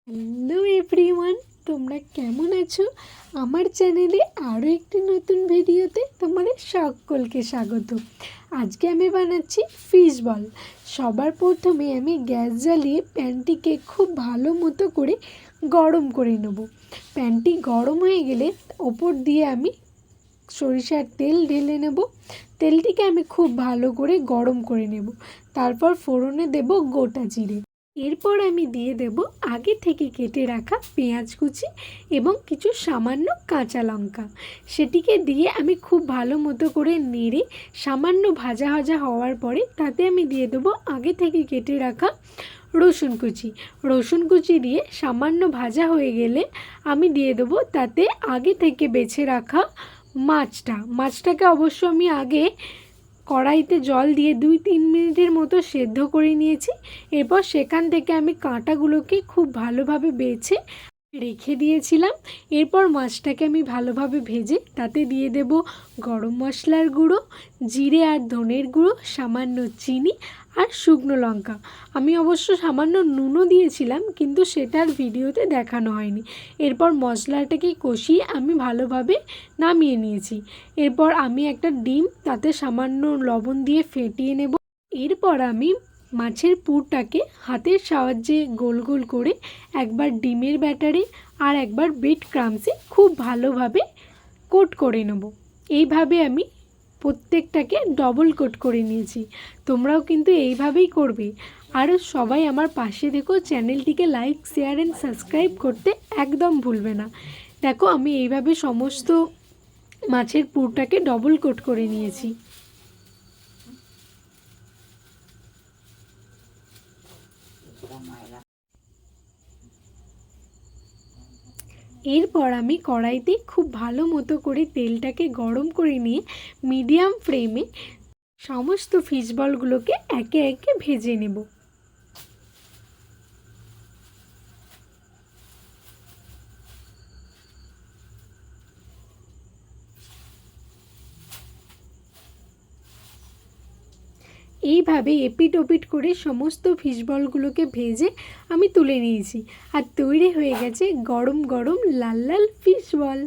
Hello everyone, তোমরা কেমন আছো? আমার চ্যানেলে আরও একটি নতুন ভিডিওতে তোমাদের সকলকে স্বাগত। আজকে আমি বানাচ্ছি ফিশ বল। সবার প্রথমে আমি গ্যাস জ্বালিয়ে প্যানটিকে খুব ভালো মতো করে গরম করে নেব। প্যানটি গরম হয়ে গেলে ওপর দিয়ে আমি সরিষার তেল ঢেলে নেব। তেলটিকে আমি খুব ভালো করে গরম করে নেব। তারপর ফোড়নে দেব গোটা জিরে। এরপর আমি দিয়ে দেব আগে থেকে কেটে রাখা পেঁয়াজ কুচি এবং কিছু সামান্য কাঁচা লঙ্কা। সেটিকে দিয়ে আমি খুব ভালো মতো করে নেড়ে সামান্য ভাজা ভাজা হওয়ার পরে তাতে আমি দিয়ে দেবো আগে থেকে কেটে রাখা রসুন কুচি। রসুন কুচি দিয়ে সামান্য ভাজা হয়ে গেলে আমি দিয়ে দেবো তাতে আগে থেকে বেছে রাখা মাছটাকে অবশ্য আমি আগে কড়াইতে জল দিয়ে 2-3 মিনিটের মতো সেদ্ধ করে নিয়েছি। এরপর সেখান থেকে আমি কাঁটাগুলোকে খুব ভালোভাবে বেছে রেখে দিয়েছিলাম। এরপর মাছটাকে আমি ভালোভাবে ভেজে তাতে দিয়ে দেব গরম মশলার গুঁড়ো, জিরে আর ধনের গুঁড়ো, সামান্য চিনি আর শুকনো লঙ্কা। আমি অবশ্য সামান্য নুনও দিয়েছিলাম, কিন্তু সেটার ভিডিওতে দেখানো হয়নি। এরপর মশলাটাকে কষিয়ে আমি ভালোভাবে নামিয়ে নিয়েছি। এরপর আমি একটা ডিম তাতে সামান্য লবণ দিয়ে ফেটিয়ে নেব। এরপর আমি মাছের পুরটাকে হাতের সাহায্যে গোল গোল করে একবার ডিমের ব্যাটারে আর একবার ব্রেড ক্রাম্বসে খুব ভালোভাবে কোট করে নেব। এইভাবে আমি প্রত্যেকটাকে ডবল কোট করে নিয়েছি। তোমরাও কিন্তু এইভাবেই করবে। আর সবাই আমার পাশে দেখো, চ্যানেলটিকে লাইক, শেয়ার অ্যান্ড সাবস্ক্রাইব করতে একদম ভুলবে না। দেখো, আমি এইভাবে সমস্ত মাছের পুরটাকে ডবল কোট করে নিয়েছি। এরপর আমি কড়াইতে খুব ভালো মতো করে তেলটাকে গরম করে নিয়ে মিডিয়াম ফ্লেমে সমস্ত ফিশ বলগুলোকে একে একে ভেজে নেব। এইভাবে এপিট ওপিট করে সমস্ত ফিশ বলগুলোকে ভেজে আমি তুলে নিয়েছি। আর তৈরি হয়ে গেছে গরম গরম লাল লাল ফিশ বল।